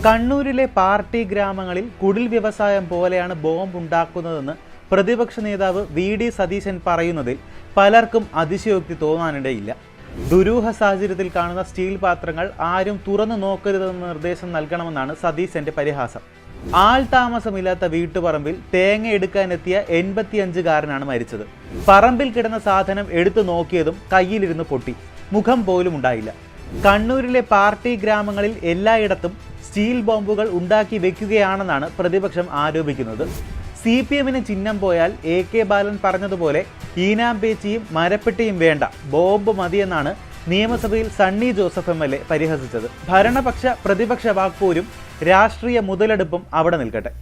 കണ്ണൂരിലെ പാർട്ടി ഗ്രാമങ്ങളിൽ കുടിൽ വ്യവസായം പോലെയാണ് ബോംബ് ഉണ്ടാക്കുന്നതെന്ന് പ്രതിപക്ഷ നേതാവ് വി.ഡി. സതീശൻ പറയുന്നതിൽ പലർക്കും അതിശയോക്തി തോന്നാനിടയില്ല. ദുരൂഹ സാഹചര്യത്തിൽ കാണുന്ന സ്റ്റീൽ പാത്രങ്ങൾ ആരും തുറന്നു നോക്കരുതെന്ന നിർദ്ദേശം നൽകണമെന്നാണ് സതീശന്റെ പരിഹാസം. ആൾ താമസമില്ലാത്ത വീട്ടുപറമ്പിൽ തേങ്ങ എടുക്കാനെത്തിയ 85-കാരനാണ് മരിച്ചത്. പറമ്പിൽ കിടന്ന സാധനം എടുത്തു നോക്കിയതും കയ്യിലിരുന്ന് പൊട്ടി, മുഖം പോലും ഉണ്ടായില്ല. കണ്ണൂരിലെ പാർട്ടി ഗ്രാമങ്ങളിൽ എല്ലായിടത്തും സ്റ്റീൽ ബോംബുകൾ ഉണ്ടാക്കി വെക്കുകയാണെന്നാണ് പ്രതിപക്ഷം ആരോപിക്കുന്നത്. CPM-ന് ചിഹ്നം പോയാൽ AK ബാലൻ പറഞ്ഞതുപോലെ ഈനാമ്പേച്ചിയും മരപ്പെട്ടിയും വേണ്ട, ബോംബ് മതിയെന്നാണ് നിയമസഭയിൽ സണ്ണി ജോസഫ് MLA പരിഹസിച്ചത്. ഭരണപക്ഷ പ്രതിപക്ഷ വാക്പോരും രാഷ്ട്രീയ മുതലെടുപ്പും അവിടെ നിൽക്കട്ടെ.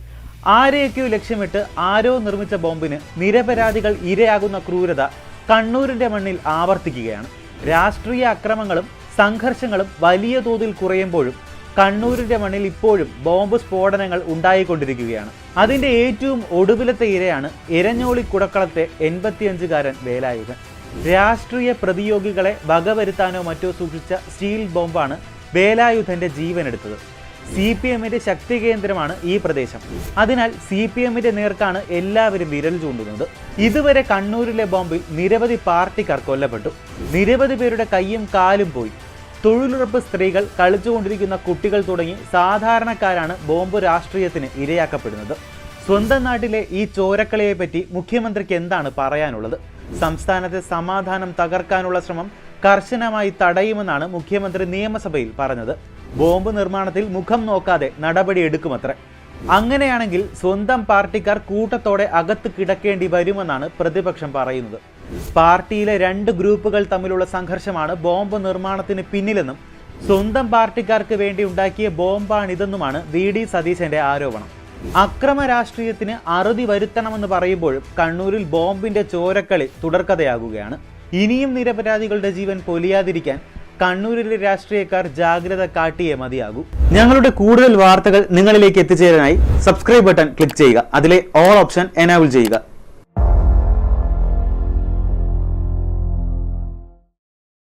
ആരെയൊക്കെയോ ലക്ഷ്യമിട്ട് ആരോ നിർമ്മിച്ച ബോംബിന് നിരപരാധികൾ ഇരയാകുന്ന ക്രൂരത കണ്ണൂരിന്റെ മണ്ണിൽ ആവർത്തിക്കുകയാണ്. രാഷ്ട്രീയ അക്രമങ്ങളും സംഘർഷങ്ങളും വലിയ തോതിൽ കുറയുമ്പോഴും കണ്ണൂരിന്റെ മണ്ണിൽ ഇപ്പോഴും ബോംബ് സ്ഫോടനങ്ങൾ ഉണ്ടായിക്കൊണ്ടിരിക്കുകയാണ്. അതിന്റെ ഏറ്റവും ഒടുവിലത്തെ ഇരയാണ് എരഞ്ഞോളി കുടക്കളത്തെ 85-കാരൻ വേലായുധൻ. രാഷ്ട്രീയ പ്രതിയോഗികളെ വകവരുത്താനോ മറ്റോ സൂക്ഷിച്ച സ്റ്റീൽ ബോംബാണ് വേലായുധന്റെ ജീവനെടുത്തത്. CPM-ന്റെ ശക്തി കേന്ദ്രമാണ് ഈ പ്രദേശം. അതിനാൽ CPM-ന്റെ നേർക്കാണ് എല്ലാവരും വിരൽ ചൂണ്ടുന്നത്. ഇതുവരെ കണ്ണൂരിലെ ബോംബിൽ നിരവധി പാർട്ടിക്കാർ കൊല്ലപ്പെട്ടു. നിരവധി പേരുടെ കൈയും കാലും പോയി. തൊഴിലുറപ്പ് സ്ത്രീകൾ, കളിച്ചുകൊണ്ടിരിക്കുന്ന കുട്ടികൾ തുടങ്ങി സാധാരണക്കാരാണ് ബോംബ് രാഷ്ട്രീയത്തിന് ഇരയാക്കപ്പെടുന്നത്. സ്വന്തം നാട്ടിലെ ഈ ചോരക്കളിയെപ്പറ്റി മുഖ്യമന്ത്രിക്ക് എന്താണ് പറയാനുള്ളത്? സംസ്ഥാനത്തെ സമാധാനം തകർക്കാനുള്ള ശ്രമം കർശനമായി തടയുമെന്നാണ് മുഖ്യമന്ത്രി നിയമസഭയിൽ പറഞ്ഞത്. ബോംബ് നിർമ്മാണത്തിൽ മുഖം നോക്കാതെ നടപടിയെടുക്കുമത്രേ. അങ്ങനെയാണെങ്കിൽ സ്വന്തം പാർട്ടിക്കാർ കൂട്ടത്തോടെ അകത്ത് കിടക്കേണ്ടി വരുമെന്നാണ് പ്രതിപക്ഷം പറയുന്നത്. പാർട്ടിയിലെ 2 ഗ്രൂപ്പുകൾ തമ്മിലുള്ള സംഘർഷമാണ് ബോംബ് നിർമ്മാണത്തിന് പിന്നിലെന്നും സ്വന്തം പാർട്ടിക്കാർക്ക് വേണ്ടി ഉണ്ടാക്കിയ ബോംബാണിതെന്നുമാണ് വി.ഡി. സതീശന്റെ ആരോപണം. അക്രമ രാഷ്ട്രീയത്തിന് അറുതി വരുത്തണമെന്ന് പറയുമ്പോഴും കണ്ണൂരിൽ ബോംബിന്റെ ചോരക്കളി തുടർക്കഥയാകുകയാണ്. ഇനിയും നിരപരാധികളുടെ ജീവൻ പൊലിയാതിരിക്കാൻ കണ്ണൂരിലെ രാഷ്ട്രീയക്കാർ ജാഗ്രത കാട്ടിയേ മതിയാകൂ. ഞങ്ങളുടെ കൂടുതൽ വാർത്തകൾ നിങ്ങളിലേക്ക് എത്തിച്ചേരാനായി സബ്സ്ക്രൈബ് ബട്ടൺ ക്ലിക്ക് ചെയ്യുക. അതിലെ ഓൾ ഓപ്ഷൻ എനേബിൾ ചെയ്യുക.